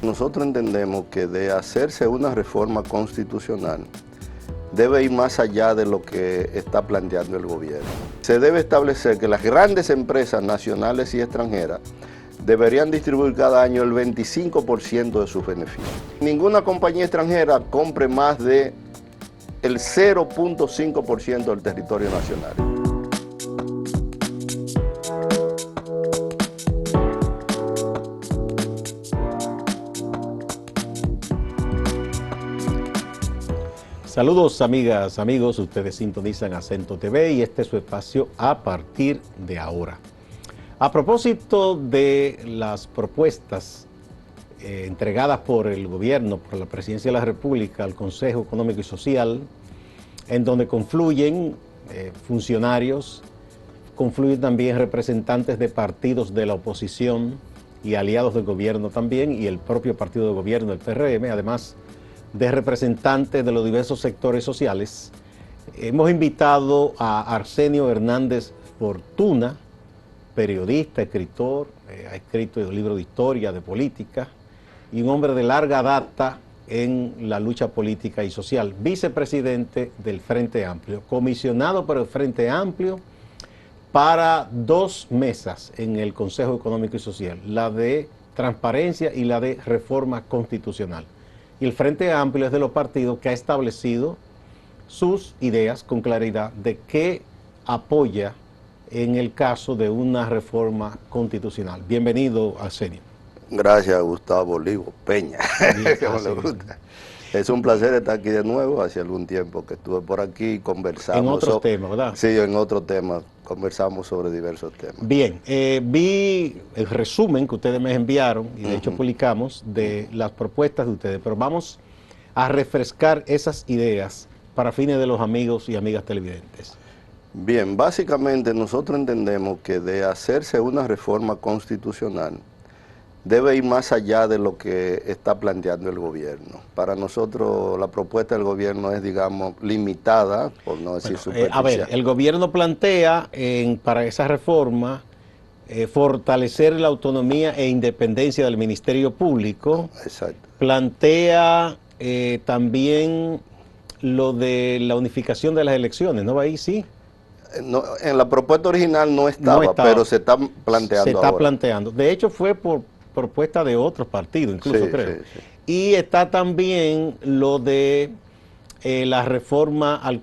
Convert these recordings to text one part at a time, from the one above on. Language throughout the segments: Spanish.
Nosotros entendemos que de hacerse una reforma constitucional debe ir más allá de lo que está planteando el gobierno. Se debe establecer que las grandes empresas nacionales y extranjeras deberían distribuir cada año el 25% de sus beneficios. Ninguna compañía extranjera compre más de el 0.5% del territorio nacional. Saludos amigas, amigos, ustedes sintonizan Acento TV y este es su espacio a partir de ahora. A propósito de las propuestas entregadas por el gobierno, por la Presidencia de la República al Consejo Económico y Social, en donde confluyen funcionarios, confluyen también representantes de partidos de la oposición y aliados del gobierno también, y el propio partido de gobierno, el PRM, además de representantes de los diversos sectores sociales. Hemos invitado a Arsenio Hernández Fortuna, periodista, escritor, ha escrito un libro de historia, de política, y un hombre de larga data en la lucha política y social, vicepresidente del Frente Amplio, comisionado por el Frente Amplio para dos mesas en el Consejo Económico y Social, la de transparencia y la de reforma constitucional. Y el Frente Amplio es de los partidos que ha establecido sus ideas con claridad de qué apoya en el caso de una reforma constitucional. Bienvenido, Arsenio. Gracias, Gustavo Olivo Peña. Bien, Como le gusta. Es un placer estar aquí de nuevo. Hace algún tiempo que estuve por aquí, conversamos. En otros temas, ¿verdad? Sí, en otros temas. Conversamos sobre diversos temas. Bien, vi el resumen que ustedes me enviaron y de hecho publicamos de las propuestas de ustedes, pero vamos a refrescar esas ideas para fines de los amigos y amigas televidentes. Bien, básicamente nosotros entendemos que de hacerse una reforma constitucional debe ir más allá de lo que está planteando el gobierno. Para nosotros la propuesta del gobierno es, digamos, limitada, por no decir superficial. A ver, el gobierno plantea para esa reforma fortalecer la autonomía e independencia del Ministerio Público. Exacto. Plantea también lo de la unificación de las elecciones, ¿no va ahí? Sí. No, en la propuesta original no estaba, pero se está planteando ahora. Se está planteando. De hecho fue por propuesta de otros partidos, incluso, sí, creo. Sí, sí. Y está también lo de la reforma al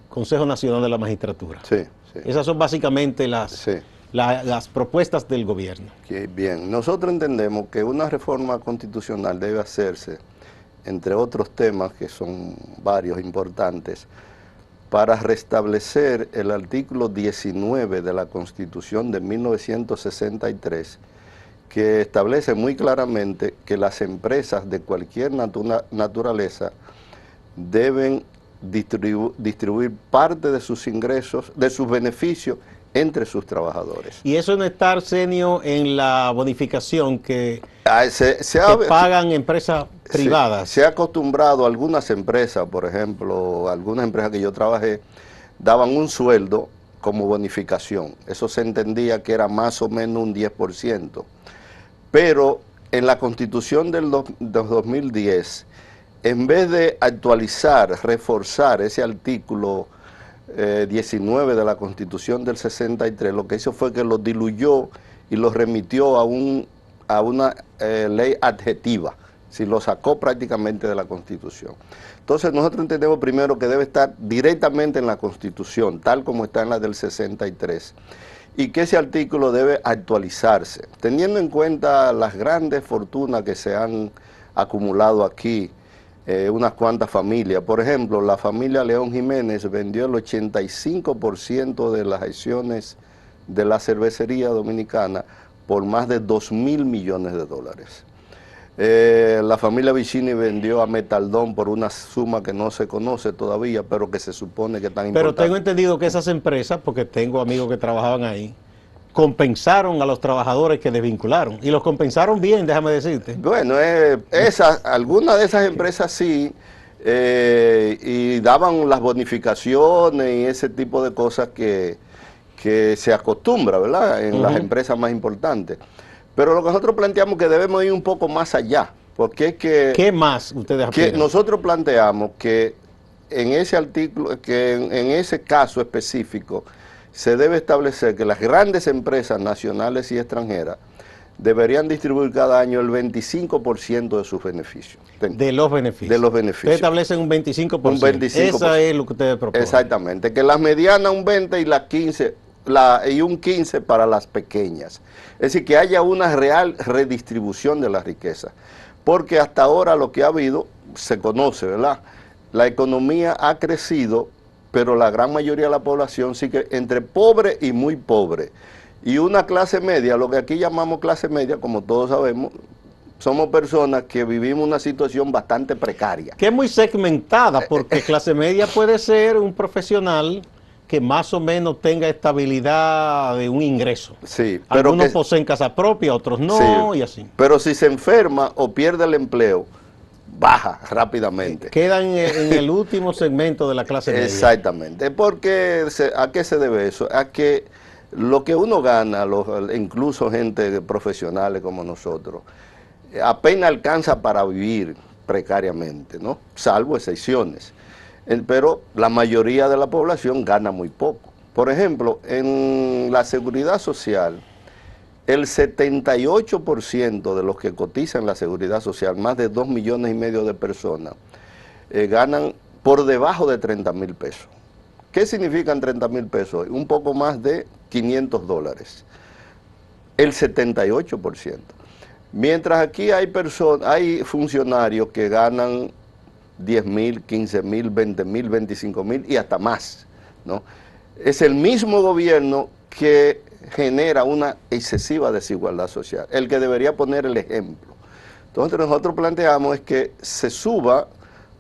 Consejo Nacional de la Magistratura. Sí, sí. Esas son básicamente las propuestas del gobierno. Bien, nosotros entendemos que una reforma constitucional debe hacerse, entre otros temas que son varios importantes, para restablecer el artículo 19 de la Constitución de 1963, que establece muy claramente que las empresas de cualquier naturaleza deben distribuir parte de sus ingresos, de sus beneficios, entre sus trabajadores. Y eso no está, Arsenio, en la bonificación que que pagan empresas privadas. Se ha acostumbrado, algunas empresas, por ejemplo, algunas empresas que yo trabajé, daban un sueldo como bonificación. Eso se entendía que era más o menos un 10%. Pero en la Constitución del 2010, en vez de actualizar, reforzar ese artículo 19 de la Constitución del 63, lo que hizo fue que lo diluyó y lo remitió a una ley adjetiva, si lo sacó prácticamente de la Constitución. Entonces nosotros entendemos primero que debe estar directamente en la Constitución, tal como está en la del 63, y que ese artículo debe actualizarse, teniendo en cuenta las grandes fortunas que se han acumulado aquí, unas cuantas familias. Por ejemplo, la familia León Jiménez vendió el 85% de las acciones de la cervecería dominicana por más de 2.000 millones de dólares. La familia Vicini vendió a Metaldón por una suma que no se conoce todavía, pero que se supone que tan importante. Pero tengo entendido que esas empresas, porque tengo amigos que trabajaban ahí, compensaron a los trabajadores que desvincularon. Y los compensaron bien, déjame decirte. Bueno, algunas de esas empresas sí, y daban las bonificaciones y ese tipo de cosas que se acostumbra, ¿verdad?, en las empresas más importantes. Pero lo que nosotros planteamos es que debemos ir un poco más allá, porque es que... ¿Qué más ustedes que aspiran? nosotros planteamos que en ese artículo, que en ese caso específico, se debe establecer que las grandes empresas nacionales y extranjeras deberían distribuir cada año el 25% de sus beneficios. De los beneficios. De los beneficios. Ustedes establecen un 25%. Un 25%. Esa es lo que ustedes proponen. Exactamente, que las medianas un 20 y las 15, y un 15 para las pequeñas. Es decir, que haya una real redistribución de la riqueza. Porque hasta ahora lo que ha habido, se conoce, ¿verdad? La economía ha crecido, pero la gran mayoría de la población sigue entre pobre y muy pobre. Y una clase media, lo que aquí llamamos clase media, como todos sabemos, somos personas que vivimos una situación bastante precaria. Que es muy segmentada, porque clase media puede ser un profesional que más o menos tenga estabilidad de un ingreso. Sí, pero algunos poseen casa propia, otros no, sí, y así. Pero si se enferma o pierde el empleo, baja rápidamente. Quedan en el último segmento de la clase media. Exactamente. Porque, ¿a qué se debe eso? A que lo que uno gana, incluso gente profesionales como nosotros, apenas alcanza para vivir precariamente, ¿no? Salvo excepciones. Pero la mayoría de la población gana muy poco. Por ejemplo, en la seguridad social, el 78% de los que cotizan la seguridad social, más de 2,5 millones de personas, ganan por debajo de 30,000 pesos. ¿Qué significan 30,000 pesos? Un poco más de $500. El 78%. Mientras aquí hay funcionarios que ganan 10,000, 15,000, 20,000, 25,000 y hasta más, ¿no? Es el mismo gobierno que genera una excesiva desigualdad social, el que debería poner el ejemplo. Entonces nosotros planteamos es que se suba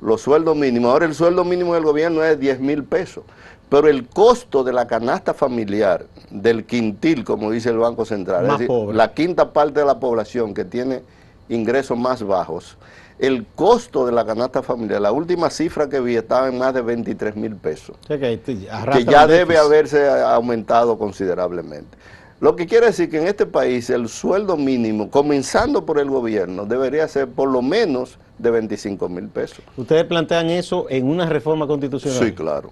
los sueldos mínimos. Ahora el sueldo mínimo del gobierno es 10,000 pesos, pero el costo de la canasta familiar, del quintil, como dice el Banco Central, es decir, la quinta parte de la población que tiene ingresos más bajos, el costo de la canasta familiar, la última cifra que vi estaba en más de 23,000 pesos, que ya debe haberse aumentado considerablemente. Lo que quiere decir que en este país el sueldo mínimo, comenzando por el gobierno, debería ser por lo menos de 25,000 pesos. ¿Ustedes plantean eso en una reforma constitucional? Sí, claro.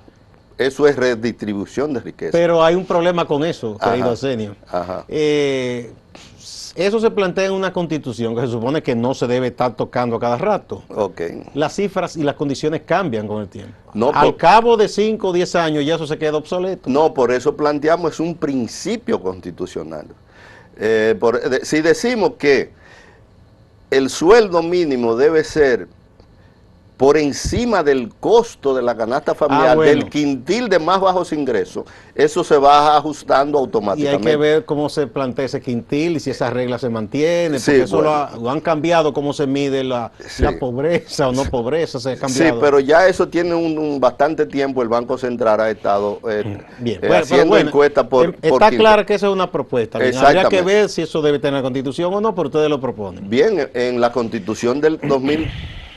Eso es redistribución de riqueza. Pero hay un problema con eso, querido Arsenio. Eso se plantea en una constitución que se supone que no se debe estar tocando a cada rato. Las cifras y las condiciones cambian con el tiempo. Al cabo de 5 o 10 años ya eso se queda obsoleto. No, por eso planteamos, es un principio constitucional. Si decimos que el sueldo mínimo debe ser por encima del costo de la canasta familiar, del quintil de más bajos ingresos, eso se va ajustando automáticamente. Y hay que ver cómo se plantea ese quintil y si esas reglas se mantienen, porque eso lo han cambiado, cómo se mide la pobreza o no pobreza, se ha cambiado. Sí, pero ya eso tiene bastante tiempo, el Banco Central ha estado haciendo encuestas por está claro que esa es una propuesta. Habría que ver si eso debe tener la Constitución o no, pero ustedes lo proponen. Bien, en la Constitución del 2000...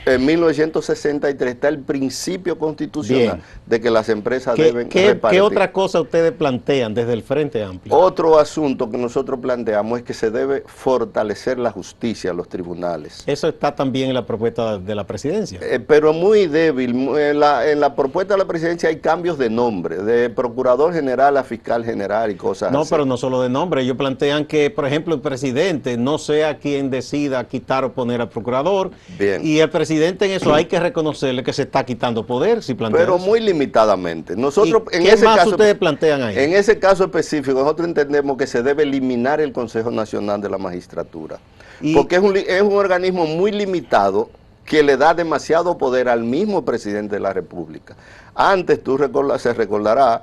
En 1963 está el principio constitucional de que las empresas deben repartir. ¿Qué otra cosa ustedes plantean desde el Frente Amplio? Otro asunto que nosotros planteamos es que se debe fortalecer la justicia, los tribunales. Eso está también en la propuesta de la presidencia. Pero muy débil. En la propuesta de la presidencia hay cambios de nombre, de procurador general a fiscal general y cosas así. No, pero no solo de nombre. Ellos plantean que, por ejemplo, el presidente no sea quien decida quitar o poner al procurador. Bien. Y el presidente en eso hay que reconocerle que se está quitando poder, si plantea pero eso. Muy limitadamente. Nosotros, ¿Qué más ustedes plantean ahí? En ese caso específico, nosotros entendemos que se debe eliminar el Consejo Nacional de la Magistratura, porque es un organismo muy limitado que le da demasiado poder al mismo presidente de la República. Antes, se recordará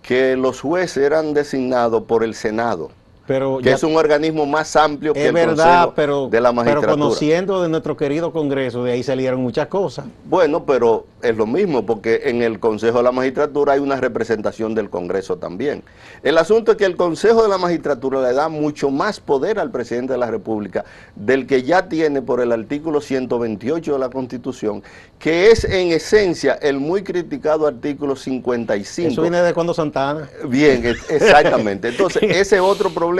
que los jueces eran designados por el Senado, que es un organismo más amplio que el Consejo de la Magistratura. Pero conociendo de nuestro querido Congreso, de ahí salieron muchas cosas. Bueno, pero es lo mismo, porque en el Consejo de la Magistratura hay una representación del Congreso también. El asunto es que el Consejo de la Magistratura le da mucho más poder al presidente de la República del que ya tiene por el artículo 128 de la Constitución, que es en esencia el muy criticado artículo 55. Eso viene de cuando Santana. Bien, exactamente. Entonces, ese es otro problema.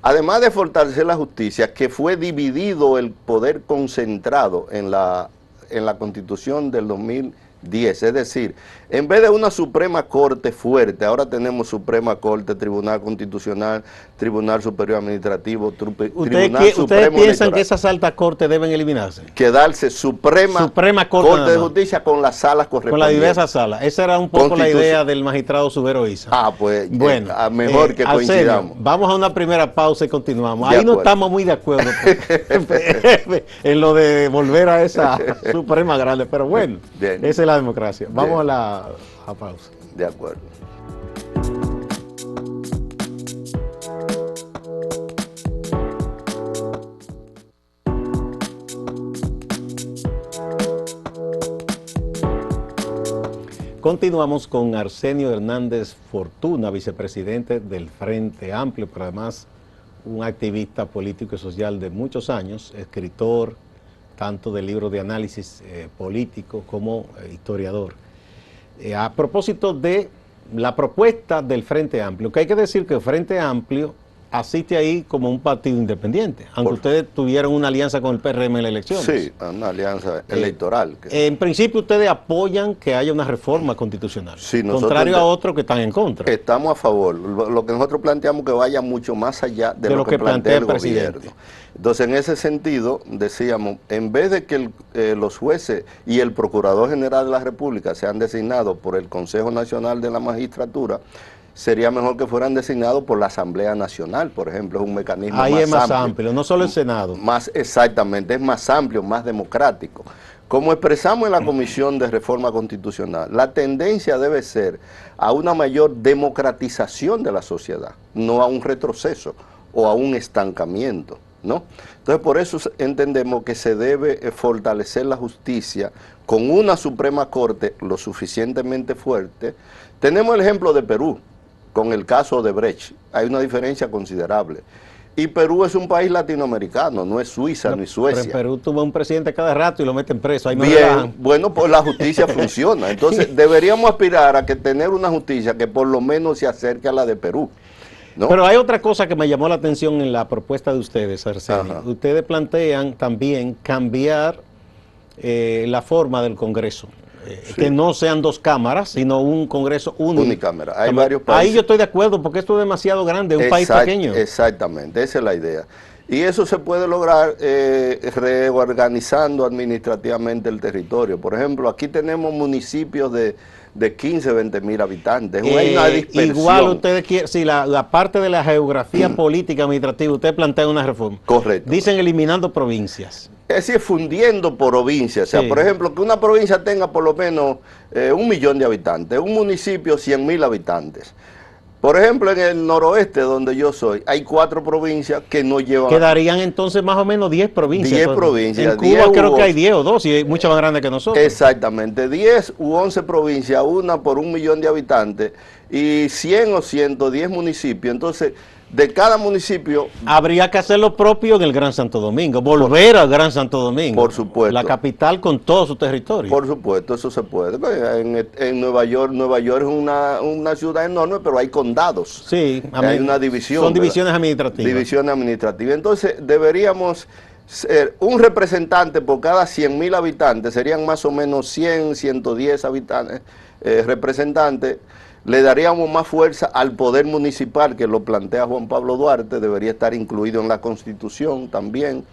Además de fortalecer la justicia, que fue dividido el poder concentrado en la Constitución del 2010, es decir, en vez de una Suprema Corte fuerte, ahora tenemos Suprema Corte, Tribunal Constitucional, Tribunal Superior Administrativo, Tribunal Supremo ¿Ustedes piensan Electoral, que esas altas cortes deben eliminarse? quedarse Suprema Corte de Justicia con las salas correspondientes. Con las diversas salas. Esa era un poco la idea del magistrado Subero Isa. Ah, pues bueno, mejor que coincidamos. Vamos a una primera pausa y continuamos. De Ahí no acuerdo. estamos muy de acuerdo en lo de volver a esa Suprema grande, pero bueno, Bien. esa es la democracia. Vamos Bien. a pausa. De acuerdo. Continuamos con Arsenio Hernández Fortuna, vicepresidente del Frente Amplio, pero además un activista político y social de muchos años, escritor tanto de libros de análisis político como historiador. A propósito de la propuesta del Frente Amplio, que hay que decir que el Frente Amplio asiste ahí como un partido independiente, aunque ustedes tuvieron una alianza con el PRM en la elección. Sí, una alianza electoral. En principio ustedes apoyan que haya una reforma constitucional, Sí, contrario a otros que están en contra. Estamos a favor. Lo que nosotros planteamos que vaya mucho más allá de lo que plantea el presidente. gobierno. Entonces, en ese sentido, decíamos, en vez de que los jueces y el Procurador General de la República sean designados por el Consejo Nacional de la Magistratura, sería mejor que fueran designados por la Asamblea Nacional, por ejemplo, es un mecanismo ahí más es más amplio, no solo el Senado. Exactamente, es más amplio, más democrático. Como expresamos en la Comisión de Reforma Constitucional, la tendencia debe ser a una mayor democratización de la sociedad, no a un retroceso o a un estancamiento, ¿no? Entonces, por eso entendemos que se debe fortalecer la justicia con una Suprema Corte lo suficientemente fuerte. Tenemos el ejemplo de Perú, con el caso de Brecht, hay una diferencia considerable. Y Perú es un país latinoamericano, no es Suiza ni Suecia. Pero Perú tuvo un presidente cada rato y lo meten preso. Ahí Bien, bueno, pues la justicia funciona. Entonces deberíamos aspirar a que tener una justicia que por lo menos se acerque a la de Perú, ¿no? Pero hay otra cosa que me llamó la atención en la propuesta de ustedes, Arsenio. Ajá. Ustedes plantean también cambiar la forma del Congreso. Sí. Que no sean dos cámaras, sino un Congreso único. Unicámara. Hay varios países. Ahí yo estoy de acuerdo, porque esto es demasiado grande, un país pequeño. Exactamente, esa es la idea. Y eso se puede lograr reorganizando administrativamente el territorio. Por ejemplo, aquí tenemos municipios de 15, 20 mil habitantes. Hay una dispersión. Igual ustedes quieren, si la parte de la geografía política administrativa, ustedes plantean una reforma. Correcto. Dicen eliminando provincias. Es decir, fundiendo provincias. O sea, Sí. por ejemplo, que una provincia tenga por lo menos 1 millón de habitantes, un municipio 100.000 habitantes. Por ejemplo, en el noroeste, donde yo soy, hay 4 provincias que no llevan... Quedarían entonces más o menos 10 provincias. 10 provincias. En Cuba creo que hay 10 o 12, y hay muchas más grandes que nosotros. Exactamente, 10 u 11 provincias, una por 1 millón de habitantes, y 100 o 110 municipios. Entonces, de cada municipio... Habría que hacer lo propio en el Gran Santo Domingo, volver al Gran Santo Domingo. Por supuesto. La capital con todo su territorio. Por supuesto, eso se puede. En Nueva York es una ciudad enorme, pero hay condados. Sí, Hay una división. Son ¿verdad? divisiones administrativas. Divisiones administrativas. Entonces, deberíamos ser un representante por cada 100.000 habitantes, serían más o menos 100, 110 habitantes, representantes. Le daríamos más fuerza al poder municipal, que lo plantea Juan Pablo Duarte, debería estar incluido en la Constitución también.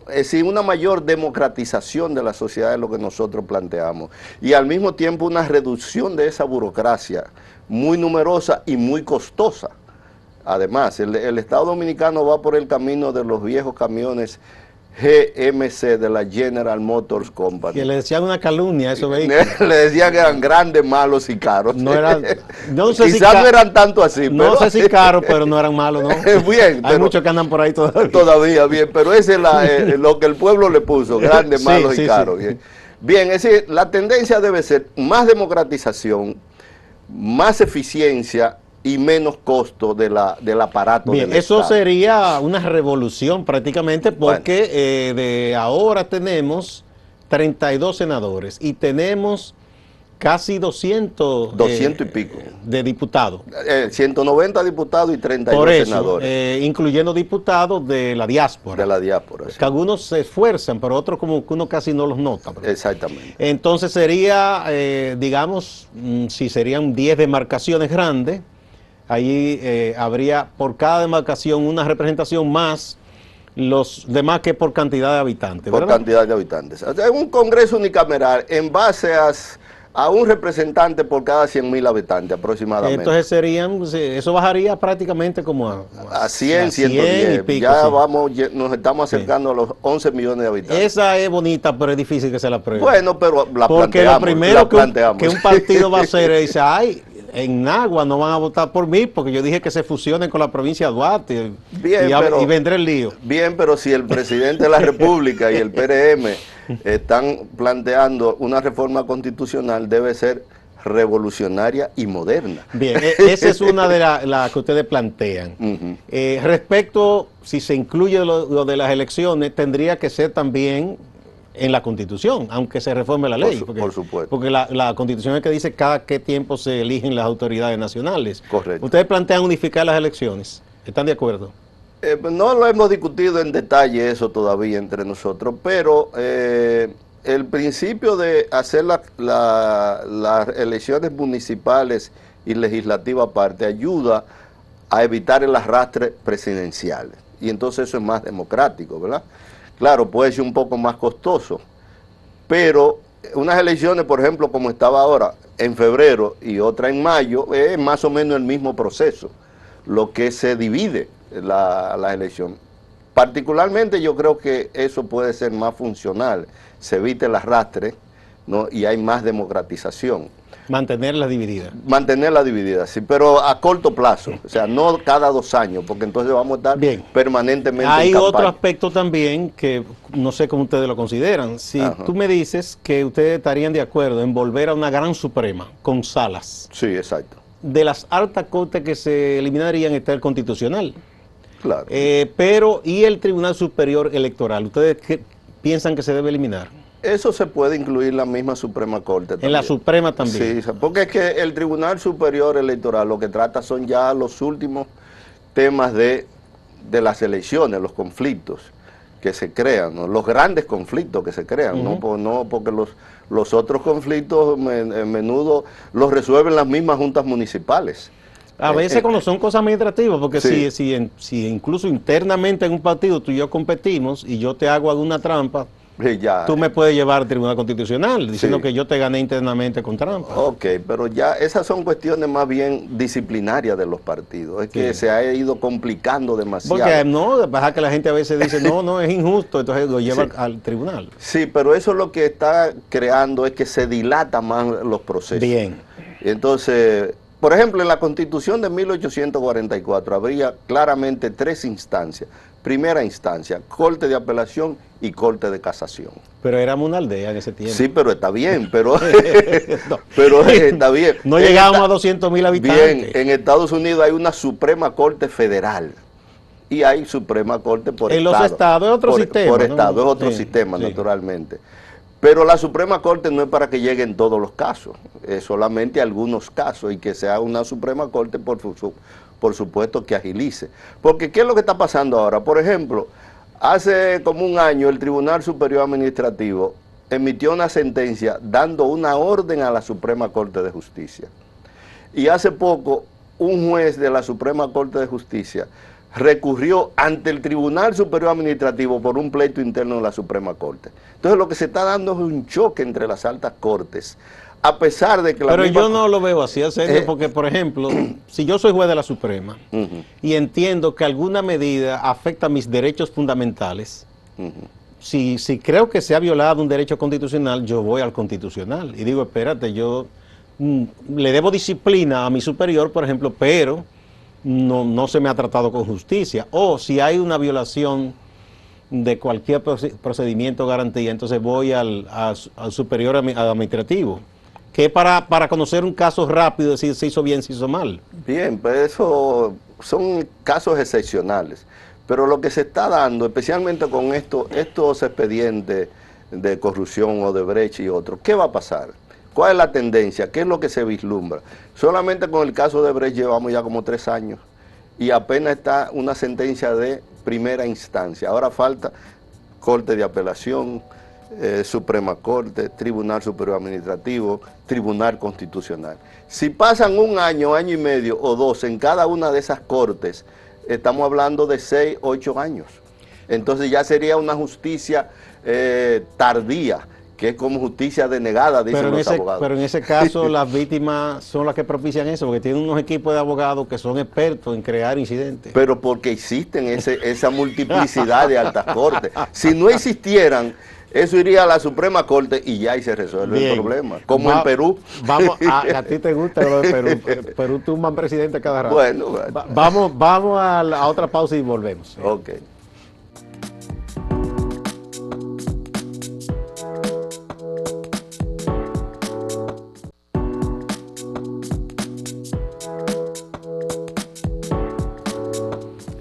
Es decir, una mayor democratización de la sociedad es lo que nosotros planteamos. Y al mismo tiempo una reducción de esa burocracia muy numerosa y muy costosa. Además, el Estado Dominicano va por el camino de los viejos camiones GMC de la General Motors Company. Que le decían una calumnia a esos vehículos. Le decían que eran grandes, malos y caros. No eran, no sé Quizás no eran tanto así. No pero, sé si caros, pero no eran malos, ¿no? Bien. Hay muchos que andan por ahí todavía. Todavía, bien, pero ese es lo que el pueblo le puso, grandes, Sí, malos sí, y caros. sí. Bien. Bien, es decir, la tendencia debe ser más democratización, más eficiencia y menos costo del aparato Bien, del eso Estado. sería una revolución prácticamente, porque de ahora tenemos 32 senadores y tenemos casi 200, 200 y pico. De diputados. 190 diputados y 32 Por eso, senadores. incluyendo diputados de la diáspora. De la diáspora, sí. Que algunos se esfuerzan, pero otros como que uno casi no los nota. ¿Verdad? Exactamente. Entonces sería, digamos, si serían 10 demarcaciones grandes, ahí habría por cada demarcación una representación más los demás que por cantidad de habitantes, por ¿verdad? cantidad de habitantes. O sea, un congreso unicameral en base a un representante por cada 100.000 habitantes aproximadamente. Entonces eso bajaría prácticamente como a 100, 100 110. y pico, ya sí. nos estamos acercando a los 11 millones de habitantes. Esa es bonita, pero es difícil que se la apruebe. Bueno, pero la porque planteamos. Lo primero que un partido va a hacer es decir, ay, en Nagua no van a votar por mí porque yo dije que se fusionen con la provincia de Duarte y vendré el lío. Bien, pero si el presidente de la República y el PRM están planteando una reforma constitucional, debe ser revolucionaria y moderna. Bien, esa es una de las que ustedes plantean. Respecto, si se incluye lo de las elecciones, tendría que ser también en la Constitución, aunque se reforme la ley. Por supuesto. Porque la Constitución es que dice cada qué tiempo se eligen las autoridades nacionales. Correcto. Ustedes plantean unificar las elecciones. ¿Están de acuerdo? No lo hemos discutido en detalle eso todavía entre nosotros, pero el principio de hacer las elecciones municipales y legislativas aparte ayuda a evitar el arrastre presidencial. Y entonces eso es más democrático, ¿verdad? Claro, puede ser un poco más costoso, pero unas elecciones, por ejemplo, como estaba ahora, en febrero y otra en mayo, es más o menos el mismo proceso, lo que se divide la elección. Particularmente yo creo que eso puede ser más funcional, se evita el arrastre, ¿no? Y hay más democratización. Mantenerlas divididas. Mantenerlas divididas, sí, pero a corto plazo, o sea, no cada 2 años, porque entonces vamos a estar permanentemente Hay en campaña. otro aspecto también que no sé cómo ustedes lo consideran. Si tú me dices que ustedes estarían de acuerdo en volver a una gran suprema con salas. Sí, exacto. De las altas cortes que se eliminarían está el Constitucional. Claro. Pero, ¿y el Tribunal Superior Electoral? ¿Ustedes piensan que se debe eliminar? Eso se puede incluir en la misma Suprema Corte también. En la Suprema también. Sí, porque es que el Tribunal Superior Electoral lo que trata son ya los últimos temas de las elecciones, los conflictos que se crean, ¿no? Los grandes conflictos que se crean, no porque los otros conflictos en menudo los resuelven las mismas juntas municipales. A veces cuando son cosas administrativas, porque sí. si incluso internamente en un partido tú y yo competimos y yo te hago alguna trampa, ya, tú me puedes llevar al Tribunal Constitucional diciendo que yo te gané internamente con trampa. Ok, pero ya esas son cuestiones más bien disciplinarias de los partidos. Es que se ha ido complicando demasiado. Porque no, pasa que la gente a veces dice, no, es injusto, entonces lo lleva al tribunal. Sí, pero eso lo que está creando es que se dilata más los procesos. Bien. Entonces, por ejemplo, en la Constitución de 1844 habría claramente 3 instancias. Primera instancia, Corte de Apelación y Corte de Casación. Pero éramos una aldea en ese tiempo. Sí, pero está bien, pero está bien. No llegábamos a 200.000 habitantes. Bien, en Estados Unidos hay una Suprema Corte Federal y hay Suprema Corte por en Estado. En los estados es otro sistema. Por Estado, es otro sistema, naturalmente. Pero la Suprema Corte no es para que lleguen todos los casos, es solamente algunos casos y que sea una Suprema Corte por supuesto que agilice. Porque ¿qué es lo que está pasando ahora? Por ejemplo, hace como un año el Tribunal Superior Administrativo emitió una sentencia dando una orden a la Suprema Corte de Justicia. Y hace poco un juez de la Suprema Corte de Justicia recurrió ante el Tribunal Superior Administrativo por un pleito interno de la Suprema Corte. Entonces lo que se está dando es un choque entre las altas cortes, a pesar de que Pero yo no lo veo así, serio, porque, por ejemplo, si yo soy juez de la Suprema y entiendo que alguna medida afecta mis derechos fundamentales, si creo que se ha violado un derecho constitucional, yo voy al Constitucional y digo, espérate, yo le debo disciplina a mi superior, por ejemplo, pero no se me ha tratado con justicia. O si hay una violación de cualquier procedimiento o garantía, entonces voy al superior administrativo, que es para conocer un caso rápido, decir si hizo bien, si hizo mal. Bien, pues eso son casos excepcionales. Pero lo que se está dando, especialmente con estos expedientes de corrupción o de brecha y otros, ¿qué va a pasar? ¿Cuál es la tendencia? ¿Qué es lo que se vislumbra? Solamente con el caso de Brecht llevamos ya como 3 años y apenas está una sentencia de primera instancia. Ahora falta Corte de Apelación, Suprema Corte, Tribunal Superior Administrativo, Tribunal Constitucional. Si pasan un año, año y medio o 2 en cada una de esas cortes, estamos hablando de 6, 8 años. Entonces ya sería una justicia tardía, que es como justicia denegada, dicen los abogados. Pero en ese caso las víctimas son las que propician eso, porque tienen unos equipos de abogados que son expertos en crear incidentes. Pero porque existen esa multiplicidad de altas cortes. Si no existieran, eso iría a la Suprema Corte y ya y se resuelve el problema. Como en Perú. Vamos, a ti te gusta lo de Perú. Perú tumban presidente cada rato. Bueno. Vamos a otra pausa y volvemos. Ok.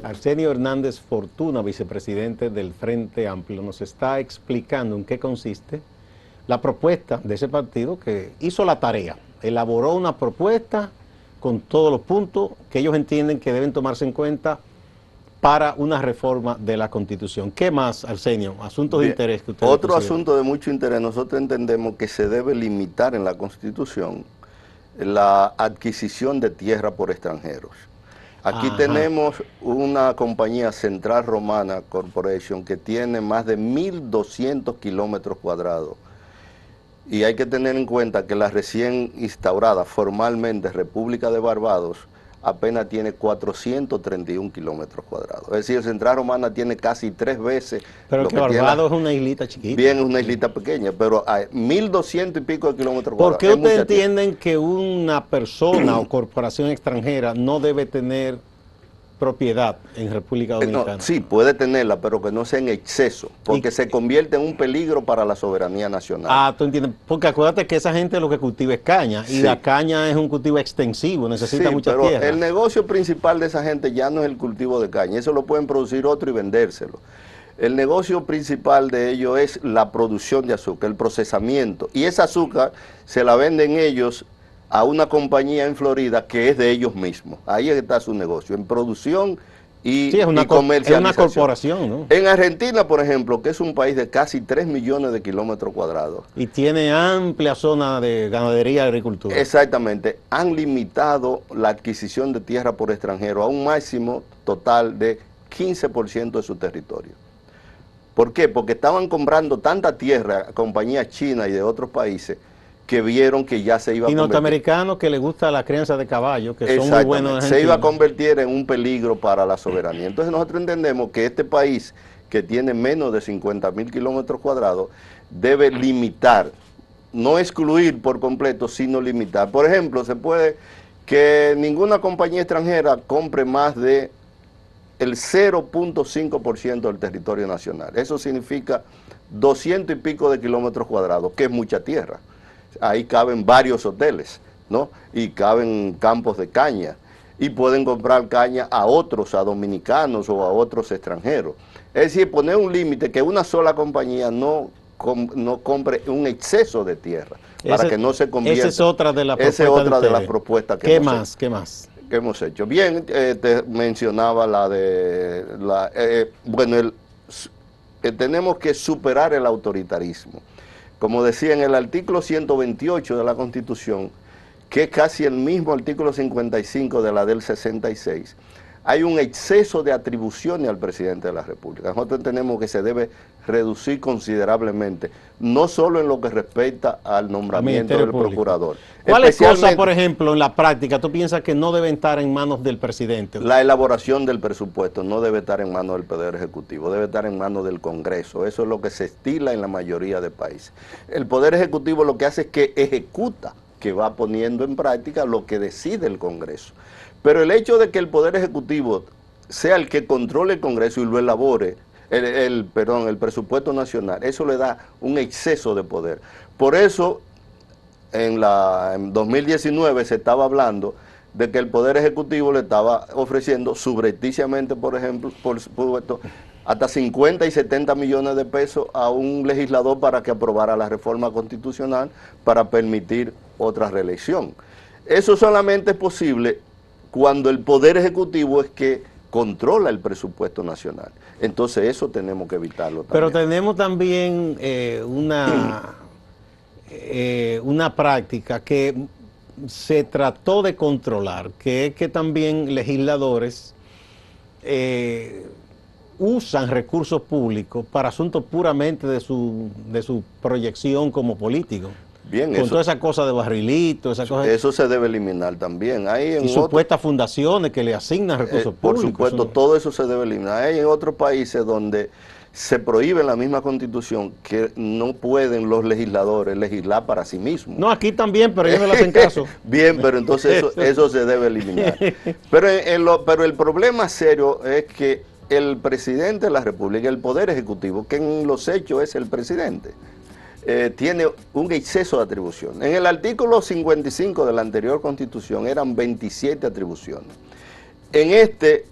Arsenio Hernández Fortuna, vicepresidente del Frente Amplio, nos está explicando en qué consiste la propuesta de ese partido, que hizo la tarea, elaboró una propuesta con todos los puntos que ellos entienden que deben tomarse en cuenta para una reforma de la Constitución. ¿Qué más, Arsenio? Asuntos de interés que ustedes Otro consideran. asunto de mucho interés, nosotros entendemos que se debe limitar en la Constitución la adquisición de tierra por extranjeros. Aquí tenemos una compañía, Central Romana Corporation, que tiene más de 1.200 kilómetros cuadrados. Y hay que tener en cuenta que la recién instaurada formalmente República de Barbados apenas tiene 431 kilómetros cuadrados. Es decir, Central Romana tiene casi 3 veces. Pero que Barbados es una islita chiquita. Bien, es una islita pequeña, pero hay 1.200 y pico de kilómetros cuadrados. ¿Por qué ustedes entienden que una persona o corporación extranjera no debe tener propiedad en República Dominicana? No, sí, puede tenerla, pero que no sea en exceso, porque se convierte en un peligro para la soberanía nacional. Ah, tú entiendes, porque acuérdate que esa gente lo que cultiva es caña, y Sí. la caña es un cultivo extensivo, necesita Sí, mucha pero tierra. el negocio principal de esa gente ya no es el cultivo de caña, eso lo pueden producir otro y vendérselo. El negocio principal de ellos es la producción de azúcar, el procesamiento, y esa azúcar se la venden ellos a una compañía en Florida que es de ellos mismos. Ahí está su negocio, en producción y, Sí, es una, y comercialización. es una corporación, ¿no? En Argentina, por ejemplo, que es un país de casi 3 millones de kilómetros cuadrados, Y tiene amplia zona de ganadería y agricultura. exactamente, han limitado la adquisición de tierra por extranjero a un máximo total de 15% de su territorio. ¿Por qué? Porque estaban comprando tanta tierra a compañías chinas y de otros países que vieron que ya se iba a Y convertir. norteamericanos que les gusta la crianza de caballos, que son muy Exactamente, buenos en se iba a Argentina. convertir en un peligro para la soberanía. Entonces nosotros entendemos que este país, que tiene menos de 50.000 kilómetros cuadrados, debe limitar, no excluir por completo, sino limitar. Por ejemplo, se puede que ninguna compañía extranjera compre más de el 0.5% del territorio nacional. Eso significa 200 y pico de kilómetros cuadrados, que es mucha tierra. Ahí caben varios hoteles, ¿no? Y caben campos de caña. Y pueden comprar caña a otros, a dominicanos o a otros extranjeros. Es decir, poner un límite que una sola compañía no compre un exceso de tierra, para que no se convierta. Esa es otra de las propuestas. Esa es otra de las propuestas que ¿Qué hemos más? hecho. ¿Qué más? Que hemos hecho. Bien, te mencionaba la de... tenemos que superar el autoritarismo. Como decía en el artículo 128 de la Constitución, que es casi el mismo artículo 55 de la del 66, hay un exceso de atribuciones al presidente de la República. Nosotros entendemos que se debe reducir considerablemente, no solo en lo que respecta al nombramiento del procurador. ¿Cuáles cosas, por ejemplo, en la práctica, tú piensas que no deben estar en manos del presidente? La elaboración del presupuesto no debe estar en manos del Poder Ejecutivo, debe estar en manos del Congreso. Eso es lo que se estila en la mayoría de países. El Poder Ejecutivo lo que hace es que ejecuta, que va poniendo en práctica lo que decide el Congreso. Pero el hecho de que el Poder Ejecutivo sea el que controle el Congreso y lo elabore, el presupuesto nacional, eso le da un exceso de poder. Por eso, en 2019 se estaba hablando de que el Poder Ejecutivo le estaba ofreciendo subrepticiamente, por ejemplo, por supuesto, hasta 50 y 70 millones de pesos a un legislador para que aprobara la reforma constitucional para permitir otra reelección. Eso solamente es posible cuando el Poder Ejecutivo es que controla el presupuesto nacional. Entonces eso tenemos que evitarlo también. Pero tenemos también una práctica que se trató de controlar, que es que también legisladores usan recursos públicos para asuntos puramente de su proyección como político. Bien, con toda esa cosa de barrilito, esa cosa. Eso se debe eliminar también. Y supuestas fundaciones que le asignan recursos por públicos. Por supuesto, todo eso se debe eliminar. Hay en otros países donde se prohíbe en la misma Constitución que no pueden los legisladores legislar para sí mismos. No, aquí también, pero ellos no le hacen caso. Bien, pero entonces eso se debe eliminar. Pero el problema serio es que el presidente de la República, el Poder Ejecutivo, que en los hechos es el presidente, tiene un exceso de atribuciones. En el artículo 55 de la anterior Constitución eran 27 atribuciones. En este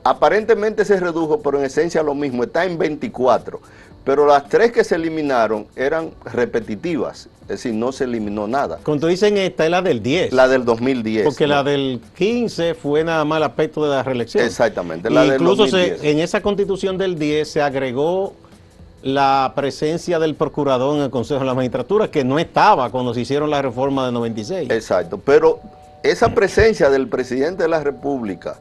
aparentemente se redujo, pero en esencia lo mismo, está en 24. Pero las 3 que se eliminaron eran repetitivas, es decir, no se eliminó nada. Cuando dicen esta es la del 10. La del 2010. Porque ¿no? La del 15 fue nada más el aspecto de la reelección. Exactamente, la del incluso 2010. En esa Constitución del 10 se agregó la presencia del procurador en el Consejo de la Magistratura, que no estaba cuando se hicieron la reforma de 96. Exacto, pero esa presencia del presidente de la República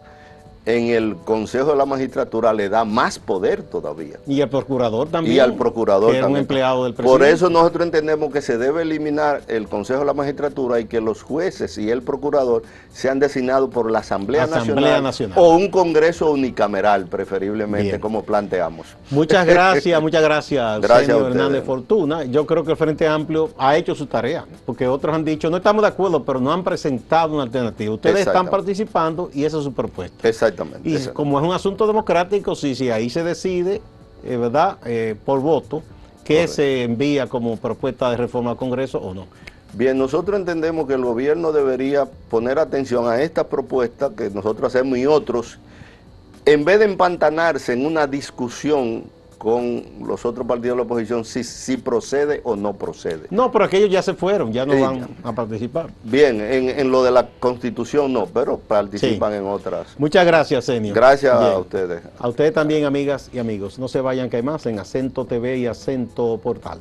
en el Consejo de la Magistratura le da más poder todavía. Y al procurador también. Y al procurador que era también. Un empleado del presidente. Por eso nosotros entendemos que se debe eliminar el Consejo de la Magistratura y que los jueces y el procurador sean designados por la Asamblea Nacional o un Congreso unicameral, preferiblemente, bien, como planteamos. Muchas gracias, señor Hernández Fortuna. Yo creo que el Frente Amplio ha hecho su tarea, porque otros han dicho, no estamos de acuerdo, pero no han presentado una alternativa. Ustedes están participando y esa es su propuesta. Exactamente. Y como es un asunto democrático, si ahí se decide, ¿verdad?, por voto, que se envía como propuesta de reforma al Congreso o no. Bien, nosotros entendemos que el gobierno debería poner atención a esta propuesta que nosotros hacemos y otros, en vez de empantanarse en una discusión con los otros partidos de la oposición si procede o no procede. No, pero aquellos ya se fueron, ya no van a participar. Bien, en lo de la Constitución no, pero participan en otras. Muchas gracias, señor. Gracias a ustedes. A ustedes también, amigas y amigos. No se vayan que hay más en Acento TV y Acento Portal.